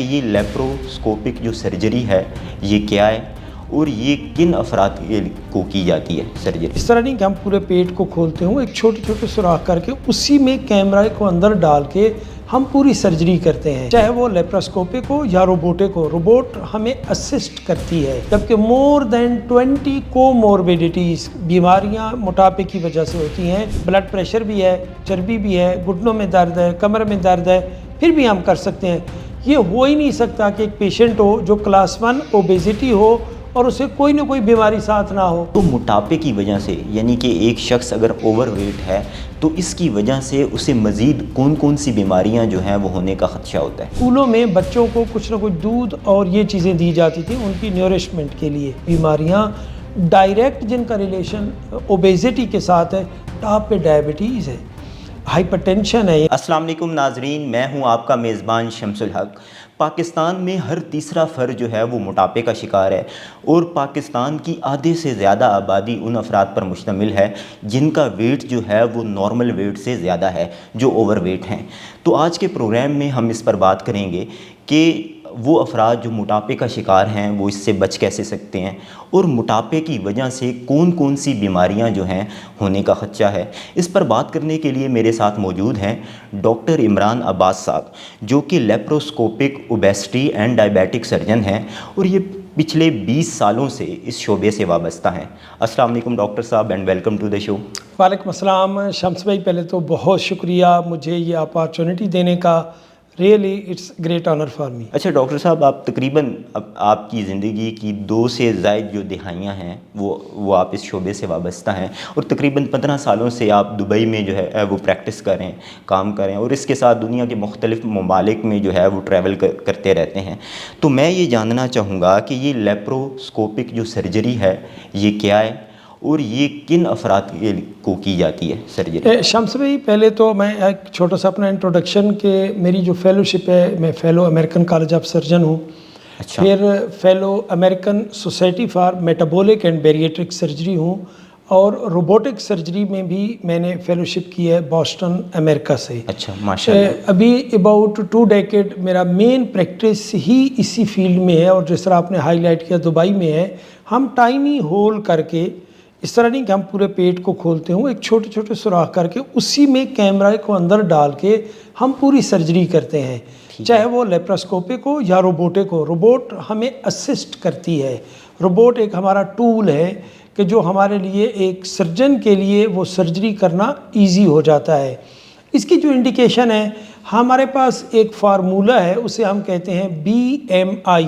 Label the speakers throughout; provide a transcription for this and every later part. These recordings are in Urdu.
Speaker 1: یہ لیپروسکوپک جو سرجری ہے یہ کیا ہے اور یہ کن افراد کو کی جاتی ہے سرجری؟
Speaker 2: اس طرح نہیں کہ ہم پورے پیٹ کو کھولتے ہوں، ایک چھوٹے چھوٹے سوراخ کر کے اسی میں کیمرہ کو اندر ڈال کے ہم پوری سرجری کرتے ہیں، چاہے وہ لیپروسکوپک ہو یا روبوٹک ہو۔ روبوٹ ہمیں اسسٹ کرتی ہے، جبکہ مور دین 20 کوموربیڈیٹیز بیماریاں موٹاپے کی وجہ سے ہوتی ہیں۔ بلڈ پریشر بھی ہے، چربی بھی ہے، گھٹنوں میں درد ہے، کمر میں درد ہے، پھر بھی ہم کر سکتے ہیں۔ یہ ہو ہی نہیں سکتا کہ ایک پیشنٹ ہو جو کلاس 1 اوبیزٹی ہو اور اسے کوئی نہ کوئی بیماری ساتھ نہ ہو۔
Speaker 1: تو موٹاپے کی وجہ سے، یعنی کہ ایک شخص اگر اوور ویٹ ہے تو اس کی وجہ سے اسے مزید کون کون سی بیماریاں جو ہیں وہ ہونے کا خدشہ ہوتا ہے؟
Speaker 2: اسکولوں میں بچوں کو کچھ نہ کچھ دودھ اور یہ چیزیں دی جاتی تھیں ان کی نیورشمنٹ کے لیے۔ بیماریاں ڈائریکٹ جن کا ریلیشن اوبیزٹی کے ساتھ ہے، ٹاپ پہ ڈائبٹیز ہے، ہائپر ٹینشن ہے۔
Speaker 1: السلام علیکم ناظرین، میں ہوں آپ کا میزبان شمس الحق۔ پاکستان میں ہر تیسرا فرد جو ہے وہ موٹاپے کا شکار ہے اور پاکستان کی آدھے سے زیادہ آبادی ان افراد پر مشتمل ہے جن کا ویٹ جو ہے وہ نارمل ویٹ سے زیادہ ہے، جو اوور ویٹ ہیں۔ تو آج کے پروگرام میں ہم اس پر بات کریں گے کہ وہ افراد جو موٹاپے کا شکار ہیں وہ اس سے بچ کیسے سکتے ہیں اور موٹاپے کی وجہ سے کون کون سی بیماریاں جو ہیں ہونے کا خدشہ ہے۔ اس پر بات کرنے کے لیے میرے ساتھ موجود ہیں ڈاکٹر عمران عباس صاحب، جو کہ laparoscopic obesity and diabetic surgeon ہیں اور یہ پچھلے 20 سالوں سے اس شعبے سے وابستہ ہیں۔ السلام علیکم ڈاکٹر صاحب اینڈ ویلکم ٹو دا شو۔
Speaker 2: وعلیکم السلام شمس بھائی، پہلے تو بہت شکریہ مجھے یہ اپارچونٹی دینے کا، really it's great honour for me.
Speaker 1: اچھا ڈاکٹر صاحب، آپ تقریباً آپ کی زندگی کی 2 سے زائد جو دہائیاں ہیں وہ آپ اس شعبے سے وابستہ ہیں اور تقریباً 15 سالوں سے آپ دبئی میں جو ہے وہ پریکٹس کریں، کام کریں اور اس کے ساتھ دنیا کے مختلف ممالک میں جو ہے وہ ٹریول کرتے رہتے ہیں۔ تو میں یہ جاننا چاہوں گا کہ یہ لیپروسکوپک جو سرجری ہے یہ کیا ہے اور یہ کن افراد کو کی جاتی ہے سرجری؟
Speaker 2: شمس بھائی، پہلے تو میں ایک چھوٹا سا اپنا انٹروڈکشن کہ میری جو فیلوشپ ہے، میں fellow American college of surgeon ہوں،
Speaker 1: اچھا،
Speaker 2: پھر fellow American society for metabolic and bariatric surgery ہوں، اور روبوٹک سرجری میں بھی میں نے فیلوشپ کی ہے بوسٹن امریکہ سے۔
Speaker 1: اچھا، ماشاء اللہ۔
Speaker 2: ابھی اباؤٹ 2 ڈیکیڈ میرا مین پریکٹس ہی اسی فیلڈ میں ہے، اور جس طرح آپ نے ہائی لائٹ کیا دبئی میں ہے۔ ہم ٹائنی ہول کر کے، اس طرح نہیں کہ ہم پورے پیٹ کو کھولتے ہوں، ایک چھوٹے چھوٹے سوراخ کر کے اسی میں کیمرہ کو اندر ڈال کے ہم پوری سرجری کرتے ہیں، چاہے وہ لیپروسکوپک ہو یا روبوٹک ہو۔ روبوٹ ہمیں اسسٹ کرتی ہے۔ روبوٹ ایک ہمارا ٹول ہے کہ جو ہمارے لیے ایک سرجن کے لیے وہ سرجری کرنا ایزی ہو جاتا ہے۔ اس کی جو انڈیکیشن ہے، ہمارے پاس ایک فارمولہ ہے، اسے ہم کہتے ہیں BMI،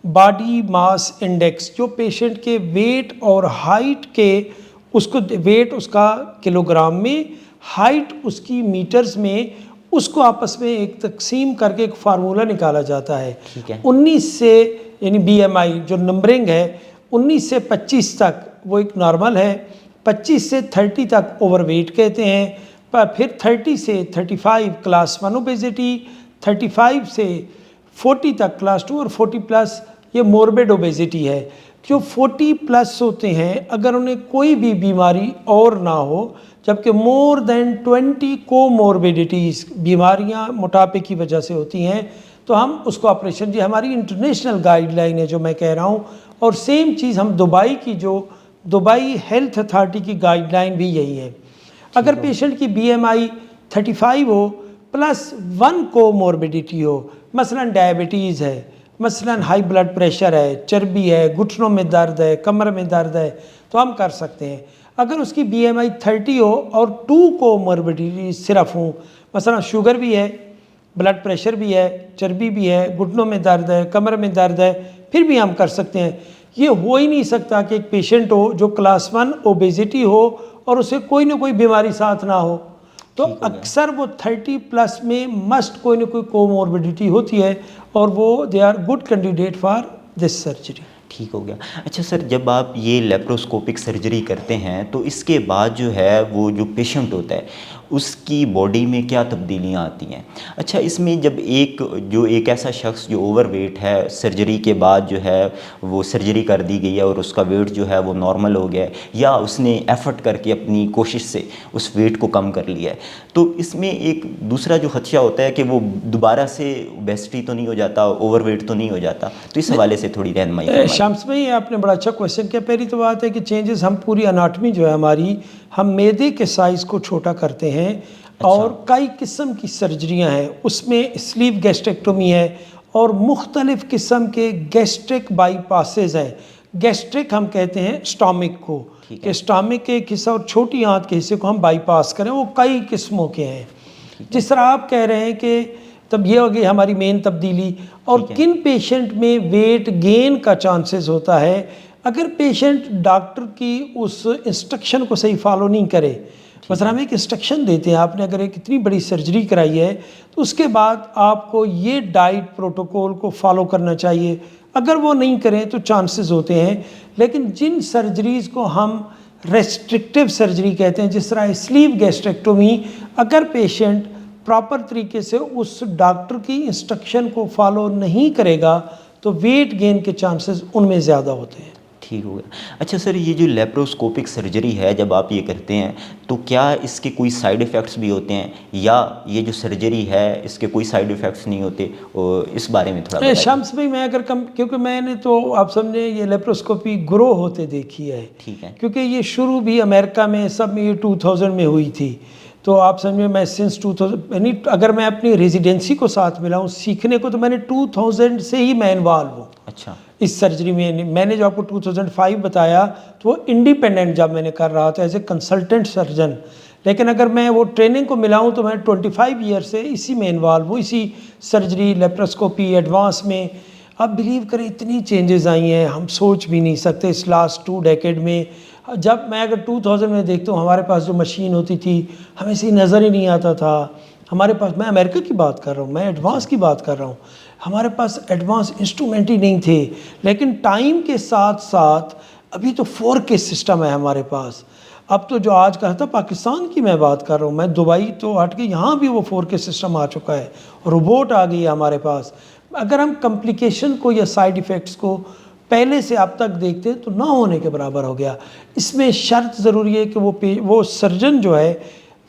Speaker 2: باڈی ماس انڈیکس، جو پیشنٹ کے ویٹ اور ہائٹ کے، اس کو ویٹ اس کا کلو گرام میں، ہائٹ اس کی میٹرز میں، اس کو آپس میں ایک تقسیم کر کے ایک فارمولہ نکالا جاتا ہے۔ 19 سے یعنی BMI جو نمبرنگ ہے، 19 سے 25 تک وہ ایک نارمل ہے، 25 سے 30 تک اوور ویٹ کہتے ہیں، پھر 30 سے 35 کلاس 1 اوبیزٹی، 35 سے 40 تک کلاس 2، اور 40 پلس یہ موربڈ اوبیزٹی ہے۔ جو 40 پلس ہوتے ہیں، اگر انہیں کوئی بھی بیماری اور نہ ہو، جبکہ مور دین 20 کوموربیڈیٹیز بیماریاں موٹاپے کی وجہ سے ہوتی ہیں، تو ہم اس کو آپریشن، یہ ہماری انٹرنیشنل گائیڈ لائن ہے جو میں کہہ رہا ہوں، اور سیم چیز ہم دبئی کی، جو دبئی ہیلتھ اتھارٹی کی گائیڈ لائن بھی یہی ہے۔ اگر پیشنٹ کی BMI 35 ہو پلس 1 کوموربیڈیٹی ہو، مثلا ڈائبٹیز ہے، مثلا ہائی بلڈ پریشر ہے، چربی ہے، گھٹنوں میں درد ہے، کمر میں درد ہے، تو ہم کر سکتے ہیں۔ اگر اس کی BMI 30 ہو اور 2 کوموربیڈیٹیز صرف ہوں، مثلا شوگر بھی ہے، بلڈ پریشر بھی ہے، چربی بھی ہے، گھٹنوں میں درد ہے، کمر میں درد ہے، پھر بھی ہم کر سکتے ہیں۔ یہ ہو ہی نہیں سکتا کہ ایک پیشنٹ ہو جو کلاس 1 اوبیزٹی ہو اور اسے کوئی نہ کوئی بیماری ساتھ نہ ہو۔ تو اکثر وہ 30 پلس میں مسٹ کوئی نہ کوئی کوموربیڈیٹی ہوتی ہے، اور وہ they are good candidate for this surgery.
Speaker 1: ٹھیک ہو گیا۔ اچھا سر، جب آپ یہ لیپروسکوپک سرجری کرتے ہیں تو اس کے بعد جو ہے وہ جو پیشنٹ ہوتا ہے اس کی باڈی میں کیا تبدیلیاں آتی ہیں. اچھا اس میں جب ایک ایسا شخص جو اوور ویٹ ہے سرجری کے بعد جو ہے وہ سرجری کر دی گئی ہے اور اس کا ویٹ جو ہے وہ نارمل ہو گیا ہے یا اس نے ایفرٹ کر کے اپنی کوشش سے اس ویٹ کو کم کر لیا ہے, تو اس میں ایک دوسرا جو خدشہ ہوتا ہے کہ وہ دوبارہ سے اوبیسٹی تو نہیں ہو جاتا, اوور ویٹ تو نہیں ہو جاتا, تو اس حوالے سے تھوڑی رہنمائی فرمائیں.
Speaker 2: شمس بھائی آپ نے بڑا اچھا کویشچن کیا. پہلی تو بات ہے کہ چینجز ہم پوری اناٹمی جو ہے ہماری, ہم معدے کے سائز کو چھوٹا کرتے ہیں اور کئی قسم کی سرجریاں ہیں, اس میں سلیو گیسٹریکٹومی ہے اور مختلف قسم کے گیسٹرک بائی پاسز ہیں. گیسٹرک ہم کہتے ہیں اسٹامک کو, کہ اسٹامک کے ایک حصہ اور چھوٹی آنت کے حصے کو ہم بائی پاس کریں, وہ کئی قسموں کے ہیں. جس طرح آپ کہہ رہے ہیں کہ تب یہ ہوگی ہماری مین تبدیلی, اور کن پیشنٹ میں ویٹ گین کا چانسز ہوتا ہے اگر پیشنٹ ڈاکٹر کی اس انسٹرکشن کو صحیح فالو نہیں کرے. مثلا ہم ایک انسٹرکشن دیتے ہیں, آپ نے اگر ایک اتنی بڑی سرجری کرائی ہے تو اس کے بعد آپ کو یہ ڈائٹ پروٹوکول کو فالو کرنا چاہیے, اگر وہ نہیں کریں تو چانسز ہوتے ہیں. لیکن جن سرجریز کو ہم ریسٹرکٹیو سرجری کہتے ہیں, جس طرح سلیو گیسٹریکٹومی, اگر پیشنٹ پراپر طریقے سے اس ڈاکٹر کی انسٹرکشن کو فالو نہیں کرے گا تو ویٹ گین کے چانسز ان میں زیادہ ہوتے ہیں.
Speaker 1: ٹھیک ہو گیا. اچھا سر, یہ جو لیپروسکوپک سرجری ہے جب آپ یہ کرتے ہیں تو کیا اس کے کوئی سائیڈ ایفیکٹس بھی ہوتے ہیں, یا یہ جو سرجری ہے اس کے کوئی سائیڈ ایفیکٹس نہیں ہوتے, اور اس بارے میں تھوڑا بتائیے.
Speaker 2: شمس بھائی میں اگر کیونکہ میں نے تو آپ سمجھیں یہ لیپروسکوپی گرو ہوتے دیکھی ہے,
Speaker 1: ٹھیک ہے,
Speaker 2: کیونکہ یہ شروع بھی امریکہ میں سب میں یہ 2000 میں ہوئی تھی. تو آپ سمجھیں میں سنس 2000 یعنی اگر میں اپنی ریزیڈنسی کو ساتھ ملا ہوں سیکھنے کو, تو میں نے 2000 سے ہی میں انوالو ہوں.
Speaker 1: اچھا,
Speaker 2: اس سرجری میں نے جو آپ کو 2005 بتایا تو وہ انڈیپینڈنٹ جب میں نے کر رہا تھا ایز اے کنسلٹنٹ سرجن. لیکن اگر میں وہ ٹریننگ کو ملاؤں تو میں 25 ایئر سے اسی میں انوالو ہوں, اسی سرجری لیپروسکوپی ایڈوانس میں. آپ بلیو کریں اتنی چینجز آئی ہیں ہم سوچ بھی نہیں سکتے اس لاسٹ 2 ڈیکیڈ میں. جب میں اگر 2000 میں دیکھتا ہوں ہمارے پاس جو مشین ہوتی تھی ہمیں سے نظر ہی نہیں آتا تھا. ہمارے پاس, میں امریکہ کی بات کر رہا ہوں, میں ایڈوانس کی بات کر رہا ہوں, ہمارے پاس ایڈوانس انسٹرومنٹ ہی نہیں تھے. لیکن ٹائم کے ساتھ ساتھ ابھی تو 4K سسٹم ہے ہمارے پاس. اب تو جو آج کہا تھا پاکستان کی میں بات کر رہا ہوں, میں دبئی تو ہٹ کے یہاں بھی وہ 4K سسٹم آ چکا ہے, روبوٹ آ گئی ہے ہمارے پاس. اگر ہم کمپلیکیشن کو یا سائیڈ ایفیکٹس کو پہلے سے اب تک دیکھتے تو نہ ہونے کے برابر ہو گیا. اس میں شرط ضروری ہے کہ وہ سرجن جو ہے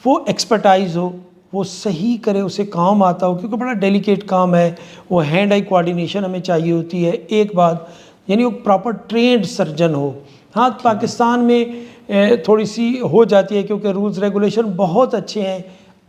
Speaker 2: وہ ایکسپرٹائز ہو, وہ صحیح کرے, اسے کام آتا ہو, کیونکہ بڑا ڈیلیکیٹ کام ہے. وہ ہینڈ آئی کوآرڈینیشن ہمیں چاہیے ہوتی ہے. ایک بات یعنی وہ پراپر ٹرینڈ سرجن ہو. ہاں پاکستان میں تھوڑی سی ہو جاتی ہے کیونکہ رولز ریگولیشن بہت اچھے ہیں,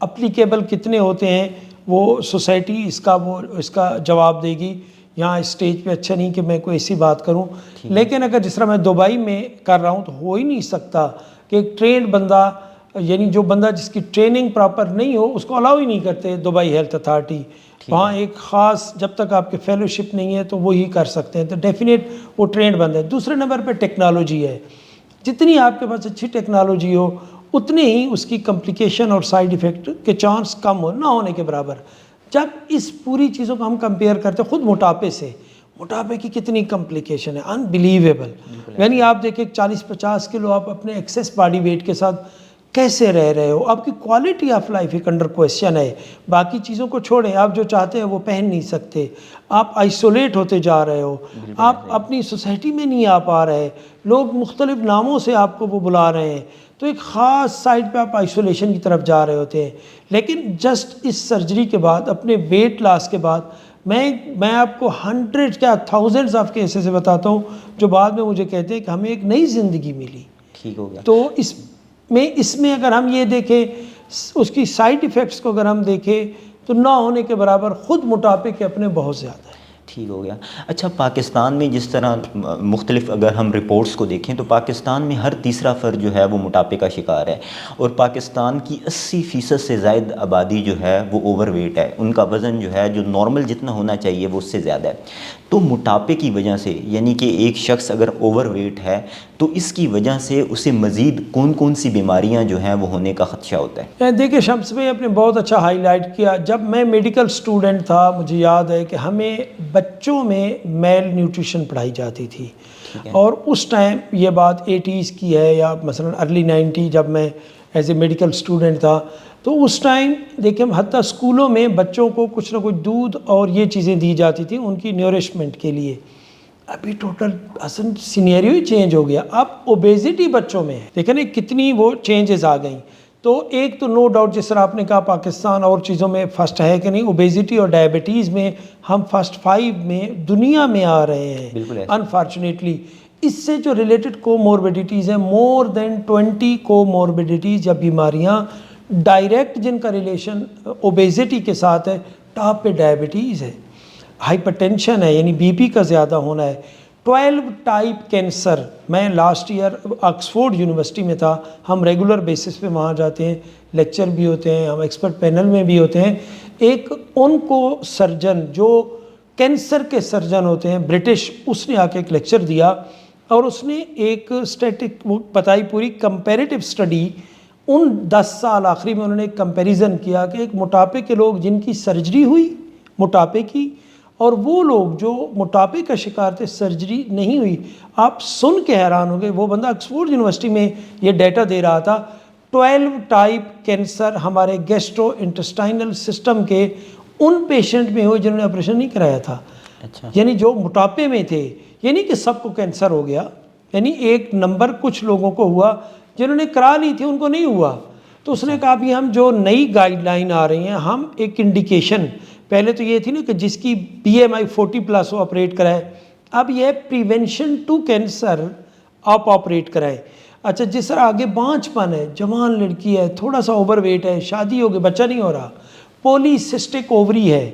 Speaker 2: اپلیکیبل کتنے ہوتے ہیں وہ سوسائٹی اس کا جواب دے گی. یہاں اسٹیج پہ اچھا نہیں کہ میں کوئی ایسی بات کروں. لیکن اگر جس طرح میں دبئی میں کر رہا ہوں تو ہو ہی نہیں سکتا کہ ایک ٹرینڈ بندہ, یعنی جو بندہ جس کی ٹریننگ پراپر نہیں ہو اس کو الاؤ ہی نہیں کرتے دبئی ہیلتھ اتھارٹی. وہاں ایک خاص جب تک آپ کے فیلوشپ نہیں ہے تو وہی کر سکتے ہیں, تو ڈیفینیٹ وہ ٹرینڈ بند ہے. دوسرے نمبر پہ ٹیکنالوجی ہے. جتنی آپ کے پاس اچھی ٹیکنالوجی ہو اتنے ہی اس کی کمپلیکیشن اور سائیڈ ایفیکٹ کے چانس کم ہو, نہ ہونے کے برابر. جب اس پوری چیزوں کو ہم کمپیئر کرتے ہیں خود موٹاپے سے, موٹاپے کی کتنی کمپلیکیشن ہے, انبلیویبل. یعنی آپ دیکھیں 40-50 کلو آپ اپنے ایکسیس باڈی ویٹ کے ساتھ کیسے رہ رہے ہو, آپ کی کوالٹی آف لائف ایک انڈر کویسچن ہے. باقی چیزوں کو چھوڑیں, آپ جو چاہتے ہیں وہ پہن نہیں سکتے, آپ آئسولیٹ ہوتے جا رہے ہو, آپ اپنی سوسائٹی میں نہیں آ پا رہے, لوگ مختلف ناموں سے آپ کو وہ بلا رہے ہیں, تو ایک خاص سائڈ پہ آپ آئسولیشن کی طرف جا رہے ہوتے ہیں. لیکن جسٹ اس سرجری کے بعد, اپنے ویٹ لاس کے بعد, میں آپ کو 1000s آف کیسز سے بتاتا ہوں جو بعد میں مجھے کہتے ہیں کہ ہمیں ایک نئی زندگی ملی.
Speaker 1: ٹھیک ہو گیا.
Speaker 2: تو اس میں اگر ہم یہ دیکھیں اس کی سائیڈ ایفیکٹس کو اگر ہم دیکھیں تو نہ ہونے کے برابر خود موٹاپے کے اپنے بہت زیادہ ہیں.
Speaker 1: ٹھیک ہو گیا. اچھا پاکستان میں جس طرح مختلف اگر ہم رپورٹس کو دیکھیں تو پاکستان میں ہر تیسرا فرد جو ہے وہ موٹاپے کا شکار ہے, اور پاکستان کی 80% سے زائد آبادی جو ہے وہ اوور ویٹ ہے. ان کا وزن جو ہے جو نارمل جتنا ہونا چاہیے وہ اس سے زیادہ ہے. تو موٹاپے کی وجہ سے, یعنی کہ ایک شخص اگر اوور ویٹ ہے تو اس کی وجہ سے اسے مزید کون کون سی بیماریاں جو ہیں وہ ہونے کا خدشہ ہوتا ہے؟
Speaker 2: دیکھیں شمس بھائی آپ نے بہت اچھا ہائی لائٹ کیا. جب میں میڈیکل اسٹوڈنٹ تھا مجھے یاد ہے کہ ہمیں بچوں میں میل نیوٹریشن پڑھائی جاتی تھی, اور اس ٹائم یہ بات 80s کی ہے یا مثلا ارلی 90 جب میں ایز اے میڈیکل اسٹوڈنٹ تھا. تو اس ٹائم دیکھیں حتیٰ اسکولوں میں بچوں کو کچھ نہ کچھ دودھ اور یہ چیزیں دی جاتی تھیں ان کی نیورشمنٹ کے لیے. ابھی ٹوٹل اصل سینیریو ہی چینج ہو گیا. اب اوبیزٹی بچوں میں ہے. دیکھیں نا کتنی وہ چینجز آ گئیں. تو ایک تو نو ڈاؤٹ جس طرح آپ نے کہا پاکستان اور چیزوں میں فرسٹ ہے کہ نہیں, اوبیزٹی اور ڈائبٹیز میں ہم فرسٹ 5 میں دنیا میں آ رہے ہیں.
Speaker 1: بالکل
Speaker 2: انفارچونیٹلی اس سے جو ریلیٹڈ کو موربیڈیٹیز ہیں, مور دین 20 کو موربیڈیٹیز یا بیماریاں ڈائریکٹ جن کا ریلیشن اوبیزٹی کے ساتھ ہے. ٹاپ پہ ڈائبٹیز ہے, ہائپر ٹینشن ہے یعنی بی پی کا زیادہ ہونا ہے, 12 ٹائپ کینسر. میں لاسٹ ایئر آکسفورڈ یونیورسٹی میں تھا, ہم ریگولر بیسس پہ وہاں جاتے ہیں, لیکچر بھی ہوتے ہیں, ہم ایکسپرٹ پینل میں بھی ہوتے ہیں. ایک ان کو سرجن جو کینسر کے سرجن ہوتے ہیں برٹش, اس نے آ کے ایک لیکچر دیا اور اس نے ایک اسٹیٹک بتائی پوری کمپیریٹیو اسٹڈی. ان 10 سال آخری میں انہوں نے ایک کمپیریزن کیا کہ ایک موٹاپے کے لوگ جن کی سرجری ہوئی موٹاپے کی, اور وہ لوگ جو موٹاپے کا شکار تھے سرجری نہیں ہوئی. آپ سن کے حیران ہو گئے, وہ بندہ آکسفورڈ یونیورسٹی میں یہ ڈیٹا دے رہا تھا. 12 ٹائپ کینسر ہمارے گیسٹرو انٹسٹائنل سسٹم کے ان پیشنٹ میں ہوئے جنہوں نے آپریشن نہیں کرایا تھا.
Speaker 1: اچھا,
Speaker 2: یعنی جو موٹاپے میں تھے, یعنی کہ سب کو کینسر ہو گیا, یعنی ایک نمبر کچھ لوگوں کو ہوا, جنہوں نے کرا لی تھی ان کو نہیں ہوا. تو اس نے کہا بھی ہم جو نئی گائیڈ لائن آ رہی ہیں, ہم ایک انڈیکیشن, پہلے تو یہ تھی نا کہ جس کی BMI 40+ وہ آپریٹ کرائے, اب یہ پریونشن ٹو کینسر آپ آپریٹ کرائیں. اچھا جس طرح آگے بانچ پن ہے, جوان لڑکی ہے, تھوڑا سا اوور ویٹ ہے, شادی ہو گئی, بچہ نہیں ہو رہا, پولی سسٹک اووری ہے,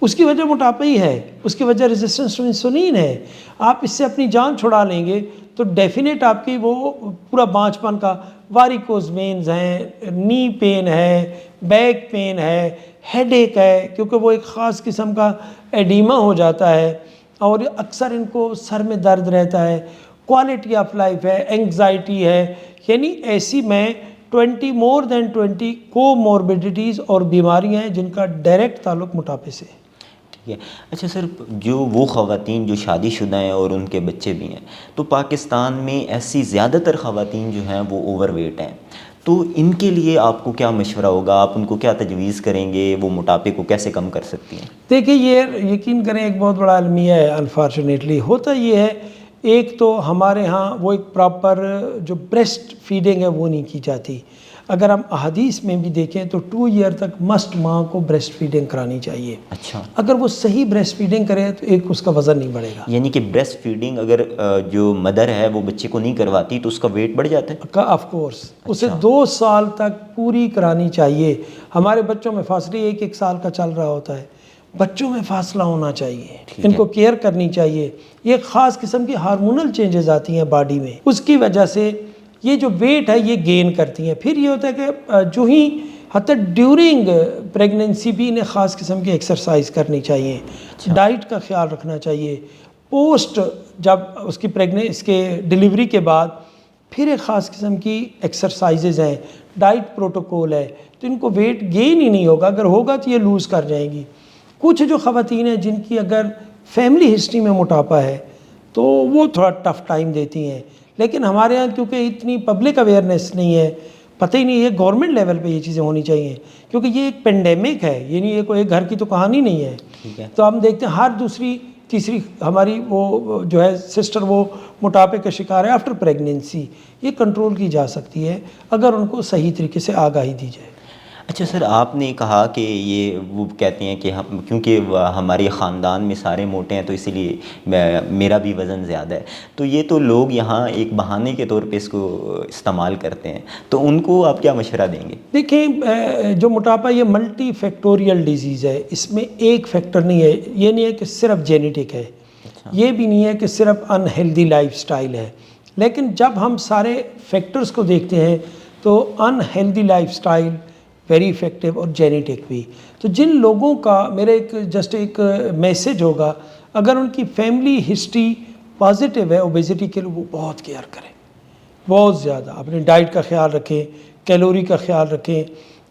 Speaker 2: اس کی وجہ موٹاپا ہی ہے, اس کی وجہ ریزسٹنس ٹو انسولین ہے. آپ اس سے اپنی جان چھڑا لیں گے تو ڈیفینیٹ آپ کی وہ پورا بانچ پن کا, واریکوز وینز ہیں, نی پین ہے, بیک پین ہے, ہیڈ ایک ہے کیونکہ وہ ایک خاص قسم کا ایڈیما ہو جاتا ہے, اور اکثر ان کو سر میں درد رہتا ہے, کوالٹی آف لائف ہے, انگزائٹی ہے. یعنی ایسی میں 20 more than 20 کو موربیڈیٹیز اور بیماریاں ہیں جن کا ڈائریکٹ تعلق موٹاپے سے.
Speaker 1: ٹھیک ہے. اچھا سر, جو وہ خواتین جو شادی شدہ ہیں اور ان کے بچے بھی ہیں, تو پاکستان میں ایسی زیادہ تر خواتین جو ہیں وہ اوور ویٹ ہیں, تو ان کے لیے آپ کو کیا مشورہ ہوگا, آپ ان کو کیا تجویز کریں گے, وہ موٹاپے کو کیسے کم کر سکتی ہیں؟
Speaker 2: دیکھیں یہ یقین کریں ایک بہت بڑا المیہ ہے. انفارچونیٹلی ہوتا یہ ہے, ایک تو ہمارے ہاں وہ ایک پراپر جو بریسٹ فیڈنگ ہے وہ نہیں کی جاتی. اگر ہم احادیث میں بھی دیکھیں تو 2 ایئر تک مسٹ ماں کو بریسٹ فیڈنگ کرانی چاہیے.
Speaker 1: اچھا,
Speaker 2: اگر وہ صحیح بریسٹ فیڈنگ کرے تو ایک اس کا وزن نہیں بڑھے گا.
Speaker 1: یعنی کہ بریسٹ فیڈنگ اگر جو مدر ہے وہ بچے کو نہیں کرواتی تو اس کا ویٹ بڑھ جاتا ہے؟
Speaker 2: آف کورس اسے 2 سال تک پوری کرانی چاہیے. ہمارے بچوں میں فاصلے 1 سال کا چل رہا ہوتا ہے, بچوں میں فاصلہ ہونا چاہیے, ان کو کیئر کرنی چاہیے. یہ خاص قسم کی ہارمونل چینجز آتی ہیں باڈی میں, اس کی وجہ سے یہ جو ویٹ ہے یہ گین کرتی ہیں. پھر یہ ہوتا ہے کہ جو ہی حتیٰ ڈیورنگ پریگننسی بھی انہیں خاص قسم کی ایکسرسائز کرنی چاہیے, ڈائٹ کا خیال رکھنا چاہیے. پوسٹ جب اس کی اس کے ڈیلیوری کے بعد پھر ایک خاص قسم کی ایکسرسائزز ہیں, ڈائٹ پروٹوکول ہے, تو ان کو ویٹ گین ہی نہیں ہوگا. اگر ہوگا تو یہ لوز کر جائیں گی. کچھ جو خواتین ہیں جن کی اگر فیملی ہسٹری میں موٹاپا ہے تو وہ تھوڑا ٹف ٹائم دیتی ہیں, لیکن ہمارے ہاں کیونکہ اتنی پبلک اویئرنیس نہیں ہے, پتہ ہی نہیں ہے, گورنمنٹ لیول پہ یہ چیزیں ہونی چاہیے کیونکہ یہ ایک پینڈیمک ہے, یعنی یہ کوئی ایک گھر کی تو کہانی نہیں ہے. تو ہم دیکھتے ہیں ہر دوسری تیسری ہماری وہ جو ہے سسٹر وہ موٹاپے کا شکار ہے آفٹر پریگننسی. یہ کنٹرول کی جا سکتی ہے اگر ان کو صحیح طریقے سے آگاہی دی جائے.
Speaker 1: اچھا سر, آپ نے کہا کہ یہ وہ کہتے ہیں کہ ہم کیونکہ ہمارے خاندان میں سارے موٹے ہیں تو اسی لیے میرا بھی وزن زیادہ ہے, تو یہ تو لوگ یہاں ایک بہانے کے طور پہ اس کو استعمال کرتے ہیں, تو ان کو آپ کیا مشورہ دیں گے؟
Speaker 2: دیکھیں جو موٹاپا یہ ملٹی فیکٹوریل ڈیزیز ہے, اس میں ایک فیکٹر نہیں ہے. یہ نہیں ہے کہ صرف جینیٹک ہے, یہ بھی نہیں ہے کہ صرف انہیلدی لائف سٹائل ہے, لیکن جب ہم سارے فیکٹرز کو دیکھتے ہیں تو unhealthy life style very effective اور جینیٹک بھی. تو جن لوگوں کا میرا ایک میسیج ہوگا, اگر ان کی فیملی ہسٹری پازیٹیو ہے اوبیزٹی کے لیے, وہ بہت کیئر کریں, بہت زیادہ اپنی ڈائٹ کا خیال رکھیں, کیلوری کا خیال رکھیں.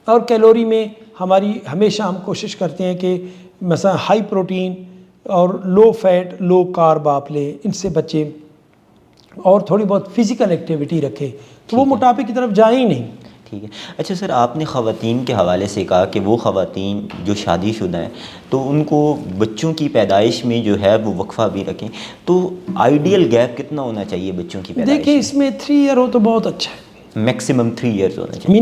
Speaker 2: اور کیلوری میں ہماری ہمیشہ ہم کوشش کرتے ہیں کہ مثلا ہائی پروٹین اور لو فیٹ لو کارب آپ لیں, ان سے بچیں, اور تھوڑی بہت فزیکل ایکٹیویٹی رکھیں, تو وہ موٹاپے کی طرف جائیں ہی نہیں.
Speaker 1: ٹھیک ہے. اچھا سر، آپ نے خواتین کے حوالے سے کہا کہ وہ خواتین جو شادی شدہ ہیں تو ان کو بچوں کی پیدائش میں جو ہے وہ وقفہ بھی رکھیں، تو آئیڈیل گیپ کتنا ہونا چاہیے بچوں کی پیدائش
Speaker 2: دیکھیں اس میں 3 ایئر ہو تو بہت اچھا ہے،
Speaker 1: میکسیمم 3 ایئرز ہونا چاہیے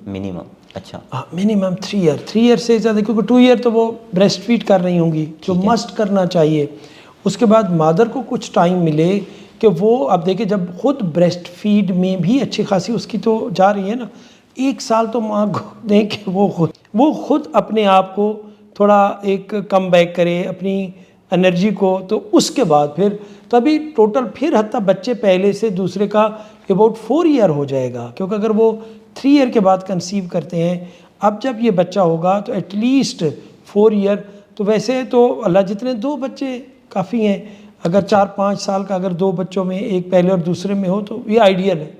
Speaker 1: منیمم. اچھا
Speaker 2: ہاں منیمم 3 ایئر، 3 ایئر سے زیادہ، کیونکہ 2 ایئر تو وہ بریسٹ فیڈ کر رہی ہوں گی جو مسٹ کرنا چاہیے. اس کے بعد مادر کو کچھ ٹائم ملے کہ وہ، اب دیکھیں جب خود بریسٹ فیڈ میں بھی اچھی خاصی اس کی تو جا رہی ہے نا، 1 سال تو ماں کو دیں کہ وہ خود اپنے آپ کو تھوڑا ایک کم بیک کرے اپنی انرجی کو، تو اس کے بعد پھر تبھی ٹوٹل پھر حتیٰ بچے پہلے سے دوسرے کا اباؤٹ 4 ایئر ہو جائے گا. کیونکہ اگر وہ 3 ایئر کے بعد کنسیو کرتے ہیں، اب جب یہ بچہ ہوگا تو ایٹ لیسٹ 4 ایئر، تو ویسے تو اللہ جتنے 2 بچے کافی ہیں، اگر 4-5 سال کا اگر 2 بچوں میں ایک پہلے اور دوسرے میں ہو تو یہ آئیڈیل ہے.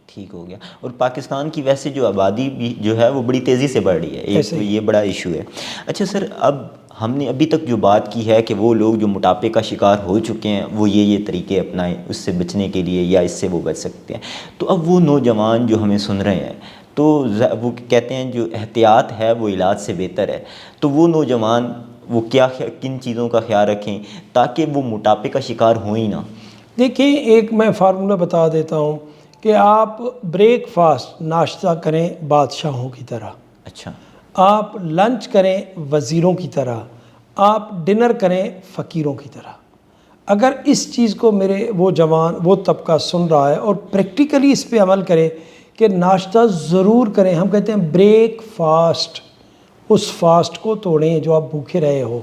Speaker 1: ٹھیک ہو گیا. اور پاکستان کی ویسے جو آبادی بھی جو ہے وہ بڑی تیزی سے بڑھ رہی ہے، ایک تو یہ بڑا ایشو ہے. اچھا سر، اب ہم نے ابھی تک جو بات کی ہے کہ وہ لوگ جو موٹاپے کا شکار ہو چکے ہیں وہ یہ طریقے اپنائیں اس سے بچنے کے لیے، یا اس سے وہ بچ سکتے ہیں. تو اب وہ نوجوان جو ہمیں سن رہے ہیں تو وہ کہتے ہیں جو احتیاط ہے وہ علاج سے بہتر ہے، تو وہ نوجوان وہ کن چیزوں کا خیال رکھیں تاکہ وہ موٹاپے کا شکار ہوں ہی نہ؟
Speaker 2: دیکھیں ایک میں فارمولہ بتا دیتا ہوں کہ آپ بریک فاسٹ ناشتہ کریں بادشاہوں کی طرح،
Speaker 1: اچھا.
Speaker 2: آپ لنچ کریں وزیروں کی طرح، آپ ڈنر کریں فقیروں کی طرح. اگر اس چیز کو میرے وہ جوان وہ طبقہ سن رہا ہے اور پریکٹیکلی اس پہ عمل کرے کہ ناشتہ ضرور کریں، ہم کہتے ہیں بریک فاسٹ، اس فاسٹ کو توڑیں جو آپ بھوکے رہے ہو،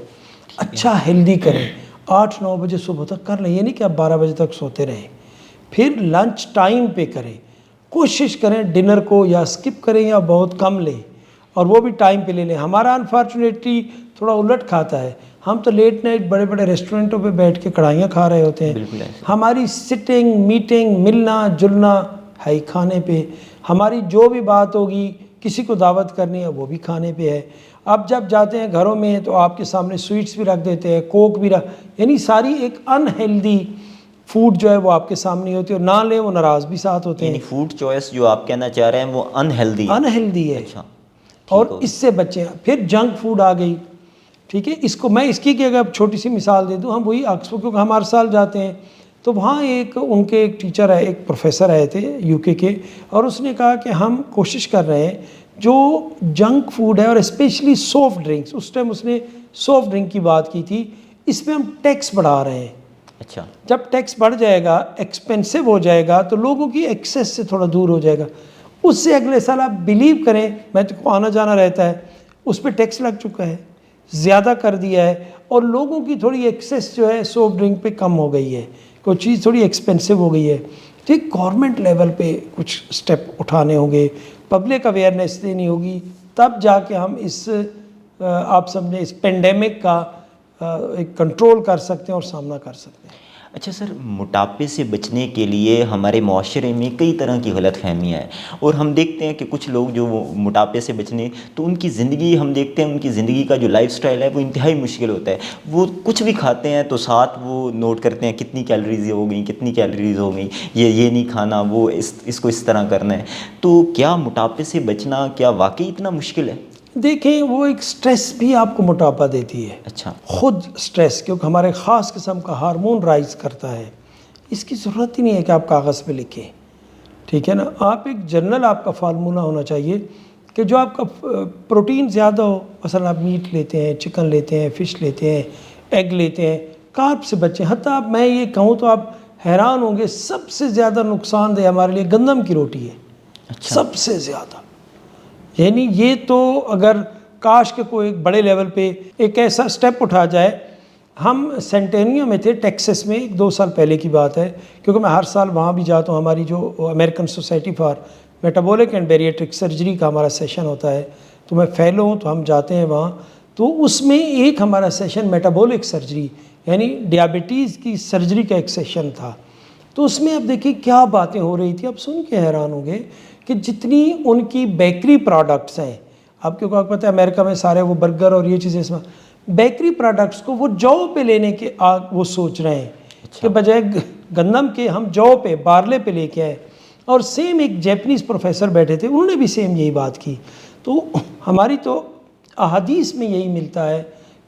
Speaker 2: اچھا ہیلدی کریں، 8-9 بجے صبح تک کر لیں، یہ نہیں کہ آپ 12 بجے تک سوتے رہیں. پھر لنچ ٹائم پہ کریں، کوشش کریں ڈنر کو یا سکپ کریں یا بہت کم لیں، اور وہ بھی ٹائم پہ لے لیں. ہمارا انفارچونیٹلی تھوڑا الٹ کھاتا ہے، ہم تو لیٹ نائٹ بڑے بڑے ریسٹورنٹوں پہ بیٹھ کے کڑھائیاں کھا رہے ہوتے ہیں.
Speaker 1: بالکل ایسے.
Speaker 2: ہماری سٹنگ میٹنگ ملنا جلنا ہے کھانے پہ، ہماری جو بھی بات ہوگی کسی کو دعوت کرنی ہے وہ بھی کھانے پہ ہے. اب جب جاتے ہیں گھروں میں تو آپ کے سامنے سویٹس بھی رکھ دیتے ہیں، کوک بھی یعنی ساری ایک انہیلدی فوڈ جو ہے وہ آپ کے سامنے ہوتی ہے، اور نہ لیں وہ ناراض بھی ساتھ ہوتے ہیں.
Speaker 1: یعنی فوڈ چوائس جو آپ کہنا چاہ رہے ہیں وہ
Speaker 2: انہیلدی ہے.
Speaker 1: اچھا.
Speaker 2: اور اس سے بچیں. پھر جنک فوڈ آ گئی، ٹھیک ہے. اس کو میں اس کی کہ اگر چھوٹی سی مثال دے دوں، ہم وہی آکسفورڈ، کیونکہ ہم ہر سال جاتے ہیں تو وہاں ان کے ایک ٹیچر ہے، ایک پروفیسر آئے تھے UK کے، اور اس نے کہا کہ ہم کوشش کر رہے ہیں جو جنک فوڈ ہے اور اسپیشلی سافٹ ڈرنکس، اس ٹائم اس نے سافٹ ڈرنک کی بات کی تھی، اس پہ ہم ٹیکس بڑھا رہے ہیں.
Speaker 1: اچھا.
Speaker 2: جب ٹیکس بڑھ جائے گا، ایکسپینسو ہو جائے گا، تو لوگوں کی ایکسیس سے تھوڑا دور ہو جائے گا. اس سے اگلے سال آپ بلیو کریں، میں تو کو آنا جانا رہتا ہے، اس پہ ٹیکس لگ چکا ہے، زیادہ کر دیا ہے، اور لوگوں کی تھوڑی ایکسیس جو ہے سافٹ ڈرنک پہ کم ہو گئی ہے، کوئی چیز تھوڑی ایکسپینسو ہو گئی ہے. ٹھیک، گورنمنٹ لیول پہ کچھ سٹیپ اٹھانے ہوں گے، پبلک اویئرنیس دینی ہوگی، تب جا کے ہم اس آپ سمجھیں اس پینڈیمک کا ایک کنٹرول کر سکتے ہیں اور سامنا کر سکتے ہیں.
Speaker 1: اچھا سر، موٹاپے سے بچنے کے لیے ہمارے معاشرے میں کئی طرح کی غلط فہمیاں ہیں، اور ہم دیکھتے ہیں کہ کچھ لوگ جو موٹاپے سے بچنے تو ان کی زندگی، ہم دیکھتے ہیں ان کی زندگی کا جو لائف سٹائل ہے وہ انتہائی مشکل ہوتا ہے. وہ کچھ بھی کھاتے ہیں تو ساتھ وہ نوٹ کرتے ہیں کتنی کیلریز ہو گئیں، کتنی کیلریز ہو گئیں، یہ نہیں کھانا، وہ اس کو اس طرح کرنا ہے. تو کیا موٹاپے سے بچنا کیا واقعی اتنا مشکل ہے؟
Speaker 2: دیکھیں وہ ایک سٹریس بھی آپ کو موٹاپا دیتی ہے.
Speaker 1: اچھا.
Speaker 2: خود سٹریس، کیونکہ ہمارے خاص قسم کا ہارمون رائز کرتا ہے. اس کی ضرورت ہی نہیں ہے کہ آپ کاغذ پہ لکھیں، ٹھیک ہے نا. آپ ایک جنرل آپ کا فارمولہ ہونا چاہیے کہ جو آپ کا پروٹین زیادہ ہو، مثلا آپ میٹ لیتے ہیں، چکن لیتے ہیں، فش لیتے ہیں، ایگ لیتے ہیں، کارب سے بچیں. حتیٰ آپ میں یہ کہوں تو آپ حیران ہوں گے، سب سے زیادہ نقصان دہ ہمارے لیے گندم کی روٹی ہے.
Speaker 1: اچھا.
Speaker 2: سب سے زیادہ. یعنی یہ تو اگر کاش کے کوئی ایک بڑے لیول پہ ایک ایسا سٹیپ اٹھا جائے. ہم سینٹینیو میں تھے ٹیکسس میں، 2 سال پہلے کی بات ہے، کیونکہ میں ہر سال وہاں بھی جاتا ہوں. ہماری جو American society for metabolic and bariatric surgery کا ہمارا سیشن ہوتا ہے، تو میں فیلو ہوں تو ہم جاتے ہیں وہاں. تو اس میں ایک ہمارا سیشن میٹابولک سرجری یعنی ڈیابٹیز کی سرجری کا ایک سیشن تھا. تو اس میں اب دیکھیں کیا باتیں ہو رہی تھی، اب سن کے حیران ہوں گے کہ جتنی ان کی بیکری پروڈکٹس ہیں، اب کیونکہ آپ کو پتہ ہے امریکہ میں سارے وہ برگر اور یہ چیزیں، اس میں بیکری پروڈکٹس کو وہ جو پہ لینے کے وہ سوچ رہے ہیں کہ بجائے گندم کے ہم جو پہ بارلے پہ لے کے آئے. اور سیم ایک جیپنیز پروفیسر بیٹھے تھے، انہوں نے بھی سیم یہی بات کی. تو ہماری تو احادیث میں یہی ملتا ہے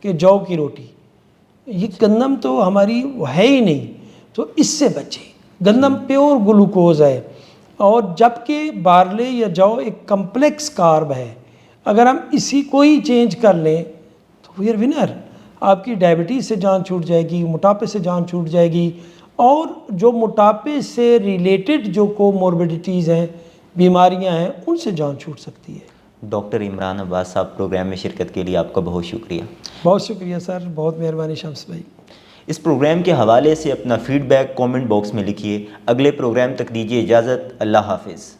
Speaker 2: کہ جو کی روٹی، یہ گندم تو ہماری ہے ہی نہیں، تو اس سے بچیں. گندم پیور گلوکوز ہے، اور جبکہ بارلے یا جو ایک کمپلیکس کارب ہے. اگر ہم اسی کو ہی چینج کر لیں تو وی آر ونر. آپ کی ڈائبٹیز سے جان چھوٹ جائے گی، موٹاپے سے جان چھوٹ جائے گی، اور جو موٹاپے سے ریلیٹڈ جو کوموربیڈیٹیز ہیں، بیماریاں ہیں، ان سے جان چھوٹ سکتی ہے.
Speaker 1: ڈاکٹر عمران عباس صاحب، پروگرام میں شرکت کے لیے آپ کا بہت شکریہ.
Speaker 2: بہت شکریہ سر، بہت مہربانی شمس بھائی.
Speaker 1: اس پروگرام کے حوالے سے اپنا فیڈ بیک کامنٹ باکس میں لکھیے. اگلے پروگرام تک دیجیے اجازت. اللہ حافظ.